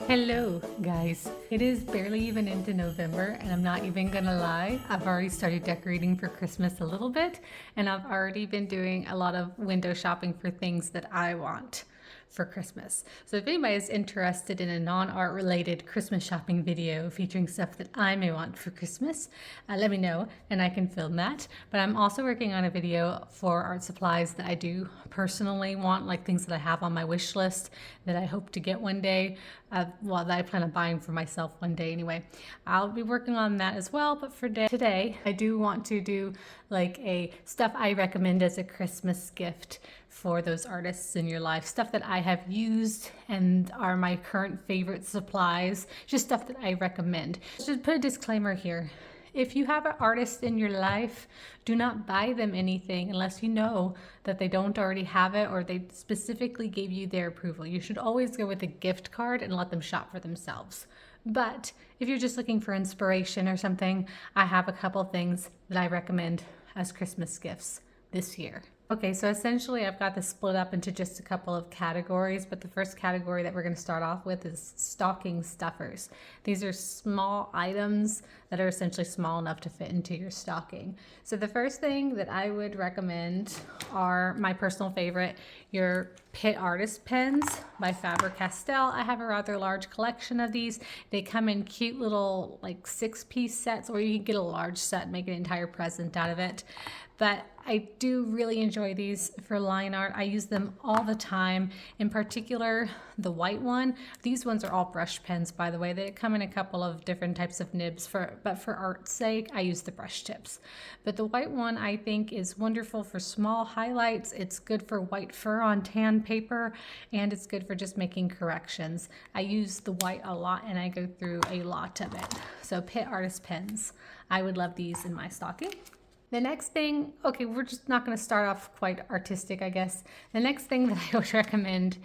Hello guys, it is barely even into November and I'm not even gonna lie, I've already started decorating for Christmas a little bit and I've already been doing a lot of window shopping for things that I want for Christmas. So if anybody is interested in a non-art related Christmas shopping video featuring stuff that I may want for Christmas, let me know and I can film that. But I'm also working on a video for art supplies that I do personally want, like things that I have on my wish list that I hope to get one day, that I plan on buying for myself one day anyway. I'll be working on that as well, but for today I do want to do like a stuff I recommend as a Christmas gift for those artists in your life, stuff that I have used and are my current favorite supplies, just stuff that I recommend. Just put a disclaimer here. If you have an artist in your life, do not buy them anything unless you know that they don't already have it or they specifically gave you their approval. You should always go with a gift card and let them shop for themselves. But if you're just looking for inspiration or something, I have a couple things that I recommend as Christmas gifts this year. Okay, so essentially I've got this split up into just a couple of categories, but the first category that we're going to start off with is stocking stuffers. These are small items that are essentially small enough to fit into your stocking. So the first thing that I would recommend are my personal favorite, your Pitt Artist pens by Faber-Castell. I have a rather large collection of these. They come in cute little like 6-piece sets, or you can get a large set and make an entire present out of it. But I do really enjoy these for line art. I use them all the time. In particular, the white one. These ones are all brush pens, by the way. They come in a couple of different types of nibs, but for art's sake, I use the brush tips. But the white one I think is wonderful for small highlights. It's good for white fur on tan paper, and it's good for just making corrections. I use the white a lot, and I go through a lot of it. So Pitt Artist pens. I would love these in my stocking. The next thing, okay, we're just not going to start off quite artistic, I guess. The next thing that I would recommend,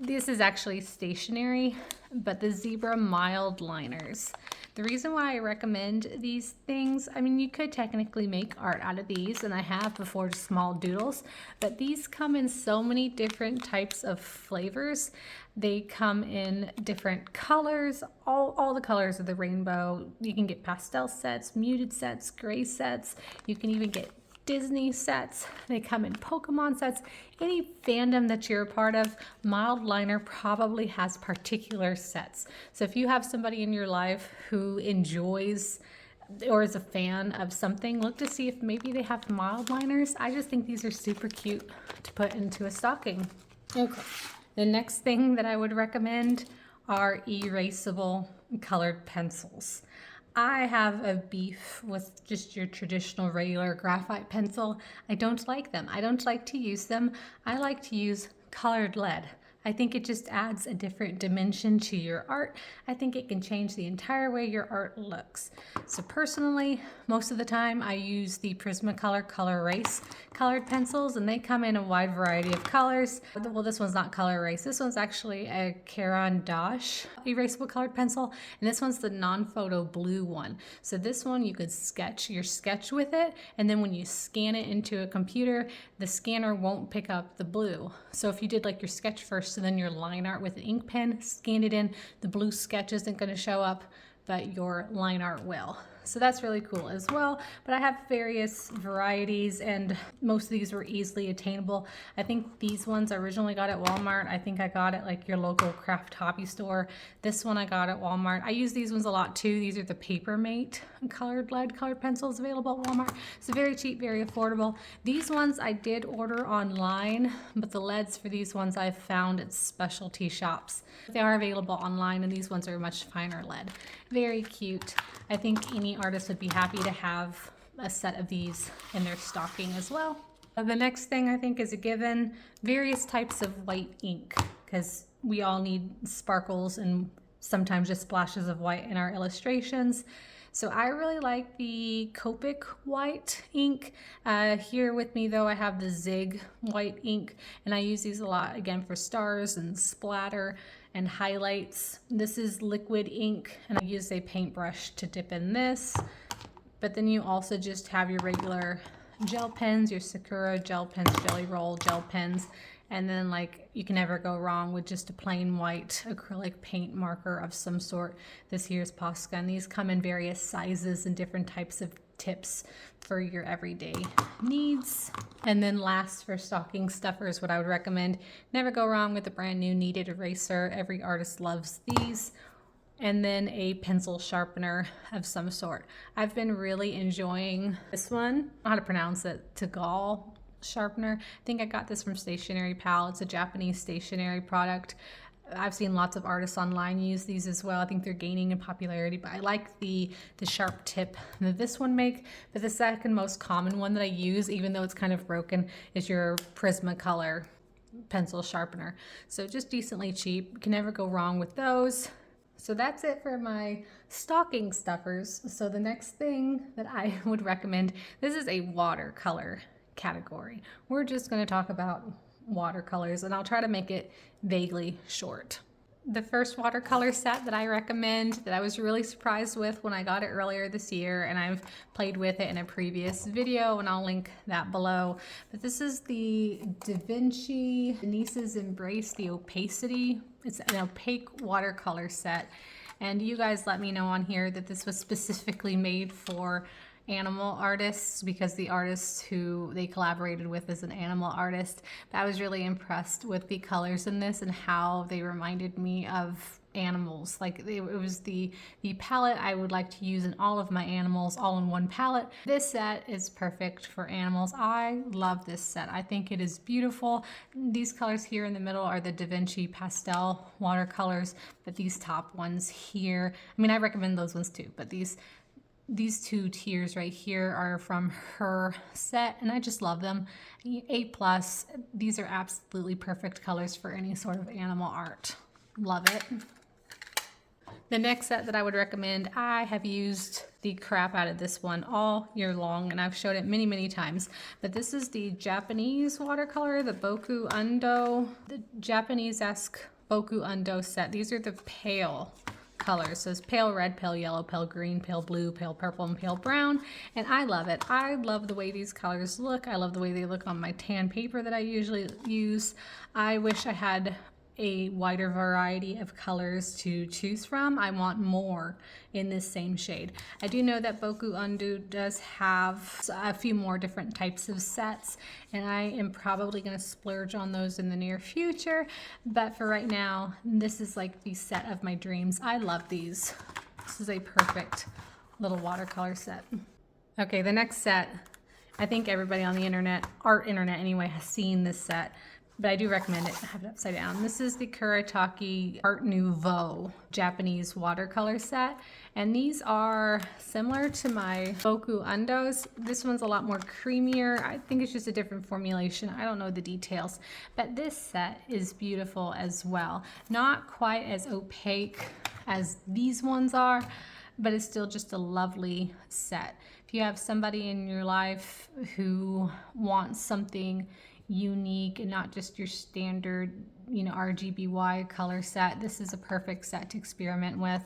this is actually stationery, but the Zebra mild liners. The reason why I recommend these things, I mean, you could technically make art out of these, and I have before, just small doodles, but these come in so many different types of flavors. They come in different colors, all the colors of the rainbow. You can get pastel sets, muted sets, gray sets. You can even get Disney sets. They come in Pokemon sets. Any fandom that you're a part of, Mild Liner probably has particular sets. So if you have somebody in your life who enjoys or is a fan of something, look to see if maybe they have mild liners. I just think these are super cute to put into a stocking. Okay. The next thing that I would recommend are erasable colored pencils. I have a beef with just your traditional regular graphite pencil. I don't like them. I don't like to use them. I like to use colored lead. I think it just adds a different dimension to your art. I think it can change the entire way your art looks. So personally, most of the time I use the Prismacolor Color Erase colored pencils, and they come in a wide variety of colors. Well, this one's not Color Erase. This one's actually a carand'ache erasable colored pencil, and this one's the non-photo blue one. So this one you could sketch your sketch with it, and then when you scan it into a computer, the scanner won't pick up the blue. So if you did like your sketch first and then your line art with an ink pen, scan it in, the blue sketch isn't going to show up, but your line art will. So that's really cool as well. But I have various varieties, and most of these were easily attainable. I think these ones I originally got at Walmart. I think I got it like your local craft hobby store. This one I got at Walmart. I use these ones a lot too. These are the Papermate colored lead colored pencils available at Walmart. So very cheap, very affordable. These ones I did order online, but the leads for these ones I've found at specialty shops. They are available online, and these ones are much finer lead. Very cute. I think any artist would be happy to have a set of these in their stocking as well. The next thing I think is a given, various types of white ink, because we all need sparkles and sometimes just splashes of white in our illustrations. So I really like the Copic white ink. Here with me though, I have the Zig white ink, and I use these a lot again for stars and splatter and highlights. This is liquid ink, and I use a paintbrush to dip in this. But then you also just have your regular gel pens, your Sakura gel pens, Jelly Roll gel pens, And then like you can never go wrong with just a plain white acrylic paint marker of some sort. This here is Posca, and these come in various sizes and different types of tips for your everyday needs. And then last, for stocking stuffers, what I would recommend, never go wrong with a brand new kneaded eraser. Every artist loves these. And then a pencil sharpener of some sort. I've been really enjoying this one. I don't know how to pronounce it. Tagal sharpener. I think I got this from Stationery Pal. It's a Japanese stationery product. I've seen lots of artists online use these as well. I think they're gaining in popularity, but I like the sharp tip that this one make. But the second most common one that I use, even though it's kind of broken, is your Prismacolor pencil sharpener. So just decently cheap. You can never go wrong with those. So that's it for my stocking stuffers. So the next thing that I would recommend, this is a watercolor category. We're just going to talk about watercolors, and I'll try to make it vaguely short. The first watercolor set that I recommend, that I was really surprised with when I got it earlier this year, and I've played with it in a previous video, and I'll link that below. But this is the Da Vinci Denise's Embrace the Opacity. It's an opaque watercolor set, and you guys let me know on here that this was specifically made for animal artists, because the artist who they collaborated with is an animal artist. But I was really impressed with the colors in this and how they reminded me of animals. Like it was the palette I would like to use in all of my animals, all in one palette. This set is perfect for animals. I love this set. I think it is beautiful. These colors here in the middle are the Da Vinci pastel watercolors, but these top ones here, I mean, I recommend those ones too, but these two tiers right here are from her set, and I just love them. A+. These are absolutely perfect colors for any sort of animal art. Love it. The next set that I would recommend, I have used the crap out of this one all year long, and I've showed it many, many times. But this is the Japanese watercolor, the Boku Undo, the Japanese-esque Boku Undo set. These are the pale colors. So it's pale red, pale yellow, pale green, pale blue, pale purple, and pale brown. And I love it. I love the way these colors look. I love the way they look on my tan paper that I usually use. I wish I had a wider variety of colors to choose from. I want more in this same shade. I do know that Boku Undo does have a few more different types of sets, and I am probably going to splurge on those in the near future. But for right now, this is like the set of my dreams. I love these. This is a perfect little watercolor set. Okay, the next set, I think everybody on the internet, art internet anyway, has seen this set, but I do recommend it. I have it upside down. This is the carand'ache Art Nouveau Japanese watercolor set, and these are similar to my Boku Undos. This one's a lot more creamier. I think it's just a different formulation. I don't know the details, but this set is beautiful as well. Not quite as opaque as these ones are, but it's still just a lovely set. If you have somebody in your life who wants something unique and not just your standard, RGBY color set, this is a perfect set to experiment with,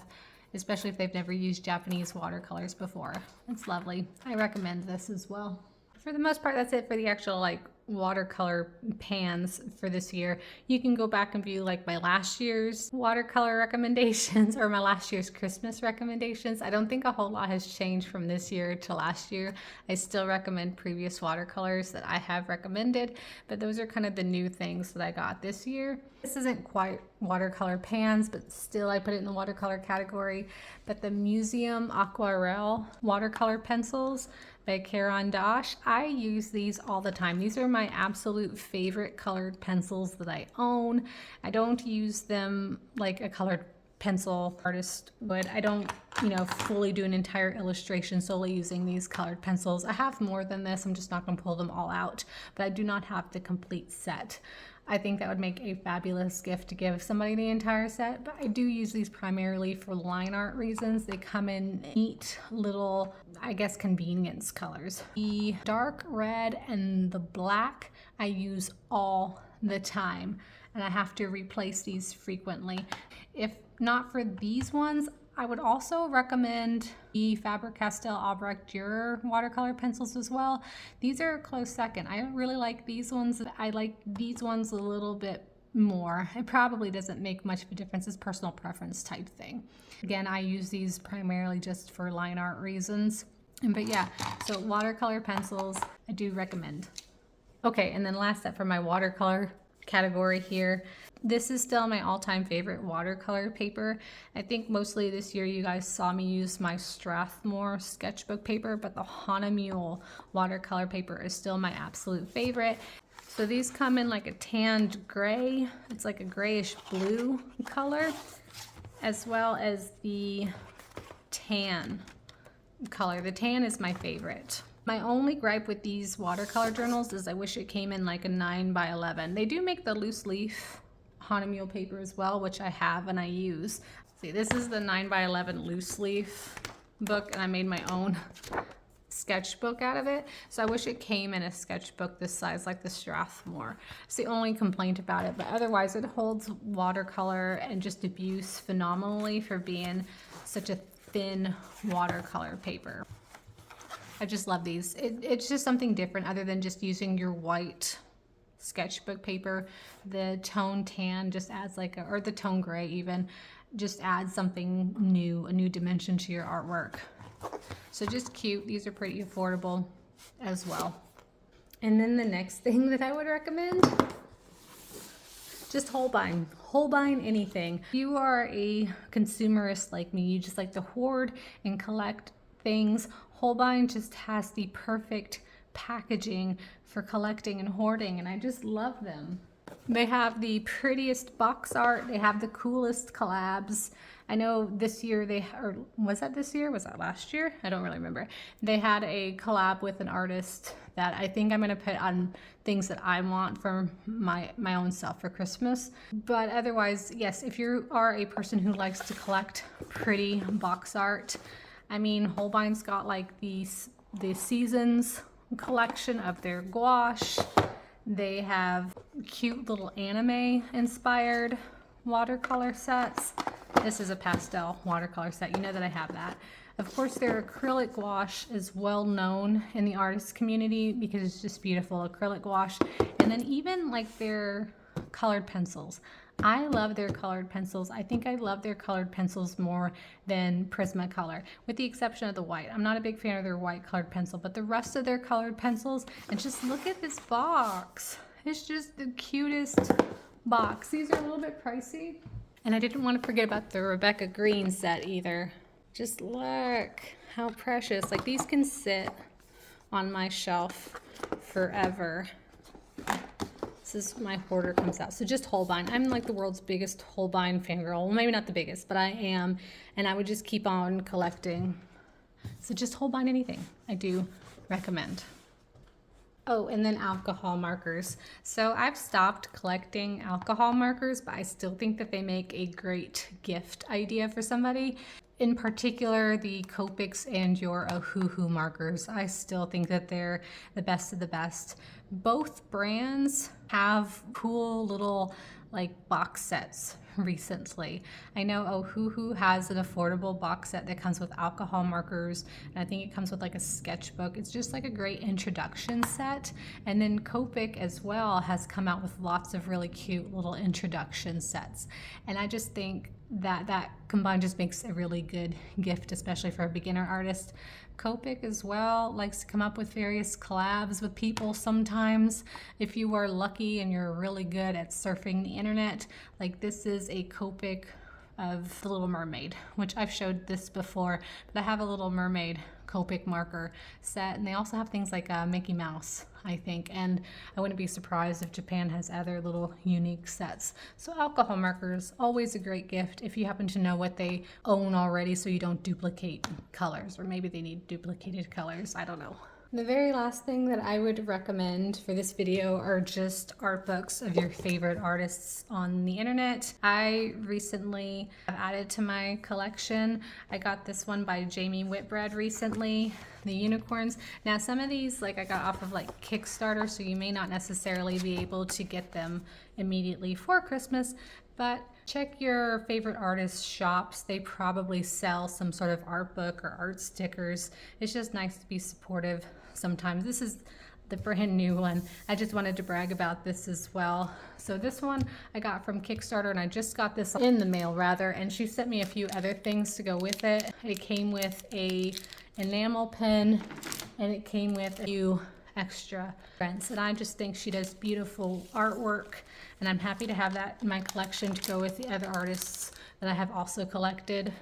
especially if they've never used Japanese watercolors before. It's lovely. I recommend this as well. For the most part, that's it for the actual watercolor pans for this year. You can go back and view my last year's watercolor recommendations or my last year's Christmas recommendations. I don't think a whole lot has changed from this year to last year. I still recommend previous watercolors that I have recommended, but those are kind of the new things that I got this year. This isn't quite watercolor pans, but still I put it in the watercolor category. But the Museum Aquarelle watercolor pencils by carand'ache, I use these all the time. These are my absolute favorite colored pencils that I own. I don't use them like a colored pencil artist would. I don't, fully do an entire illustration solely using these colored pencils. I have more than this. I'm just not going to pull them all out, but I do not have the complete set. I think that would make a fabulous gift to give somebody the entire set, but I do use these primarily for line art reasons. They come in neat little, convenience colors. The dark red and the black I use all the time, and I have to replace these frequently. If not for these ones, I would also recommend the Faber-Castell Albrecht Dürer watercolor pencils as well. These are a close second. I really like these ones. I like these ones a little bit more. It probably doesn't make much of a difference. It's personal preference type thing. Again, I use these primarily just for line art reasons. But yeah, so watercolor pencils, I do recommend. Okay, and then last step for my watercolor category here. This is still my all-time favorite watercolor paper. I think mostly this year you guys saw me use my Strathmore sketchbook paper, but the Hahnemühle watercolor paper is still my absolute favorite. So these come in like a tanned gray. It's like a grayish blue color, as well as the tan color. The tan is my favorite. My only gripe with these watercolor journals is I wish it came in like a 9x11. They do make the loose leaf Hahnemühle paper as well, which I have and I use. See, this is the 9x11 loose leaf book, and I made my own sketchbook out of it. So I wish it came in a sketchbook this size, like the Strathmore. It's the only complaint about it, but otherwise it holds watercolor and just diffuse phenomenally for being such a thin watercolor paper. I just love these. It's just something different other than just using your white sketchbook paper. The tone tan just adds like a, or the tone gray even, just adds something new, a new dimension to your artwork. So just cute. These are pretty affordable as well. And then the next thing that I would recommend, just Holbein. Holbein anything. If you are a consumerist like me, you just like to hoard and collect things, Holbein just has the perfect packaging for collecting and hoarding, and I just love them. They have the prettiest box art. They have the coolest collabs. I know this year or was that this year? Was that last year? I don't really remember. They had a collab with an artist that I think I'm gonna put on things that I want for my own self for Christmas. But otherwise, yes, if you are a person who likes to collect pretty box art, I mean, Holbein's got like the seasons collection of their gouache. They have cute little anime inspired watercolor sets. This is a pastel watercolor set. You know that I have that. Of course, their acrylic gouache is well known in the artist community because it's just beautiful acrylic gouache. And then even like their colored pencils. I love their colored pencils. I think I love their colored pencils more than Prismacolor, with the exception of the white. I'm not a big fan of their white colored pencil, but the rest of their colored pencils, and just look at this box. It's just the cutest box. These are a little bit pricey. And I didn't want to forget about the Rebecca Green set either. Just look how precious. Like these can sit on my shelf forever. This is my hoarder comes out. So just Holbein. I'm like the world's biggest Holbein fangirl. Well, maybe not the biggest, but I am. And I would just keep on collecting. So just Holbein anything. I do recommend. Oh, and then alcohol markers. So I've stopped collecting alcohol markers, but I still think that they make a great gift idea for somebody. In particular, the Copics and your Ohuhu markers. I still think that they're the best of the best. Both brands have cool little like box sets recently. I know Ohuhu has an affordable box set that comes with alcohol markers, and I think it comes with like a sketchbook. It's just like a great introduction set. And then Copic as well has come out with lots of really cute little introduction sets. And I just think that combined just makes a really good gift, especially for a beginner artist. Copic as well likes to come up with various collabs with people sometimes. If you are lucky and you're really good at surfing the internet, like this is a Copic of The Little Mermaid, which I've showed this before, but I have a Little Mermaid Copic marker set, and they also have things like Mickey Mouse, I think, and I wouldn't be surprised if Japan has other little unique sets. So alcohol markers, always a great gift if you happen to know what they own already so you don't duplicate colors, or maybe they need duplicated colors, I don't know. The very last thing that I would recommend for this video are just art books of your favorite artists on the internet. I recently have added to my collection. I got this one by Jamie Whitbread recently, The Unicorns. Now some of these like I got off of like Kickstarter, so you may not necessarily be able to get them immediately for Christmas, but Check your favorite artist shops. They probably sell some sort of art book or art stickers. It's just nice to be supportive sometimes. This is the brand new one. I just wanted to brag about this as well. So this one I got from Kickstarter, and I just got this in the mail rather, and she sent me a few other things to go with it. It came with a enamel pen, and it came with a few extra prints, and I just think she does beautiful artwork, and I'm happy to have that in my collection to go with the other artists that I have also collected.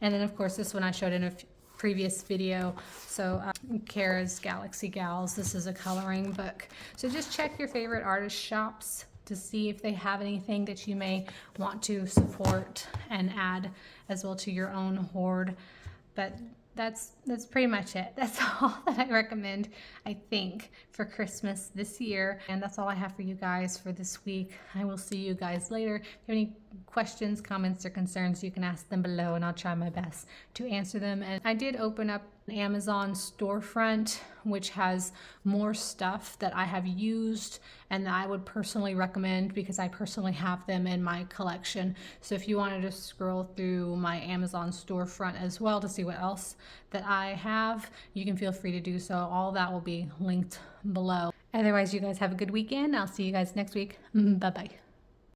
And then of course this one I showed in a previous video. So Kara's Galaxy Gals, this is a coloring book. So just check your favorite artist shops to see if they have anything that you may want to support and add as well to your own hoard. But that's pretty much it. That's all that I recommend, I think, for Christmas this year. And that's all I have for you guys for this week. I will see you guys later. If you have any questions, comments, or concerns, you can ask them below, and I'll try my best to answer them. And I did open up an Amazon storefront, which has more stuff that I have used and that I would personally recommend because I personally have them in my collection. So if you wanted to scroll through my Amazon storefront as well to see what else that I have, you can feel free to do so. All that will be linked below. Otherwise, you guys have a good weekend. I'll see you guys next week. Bye-bye.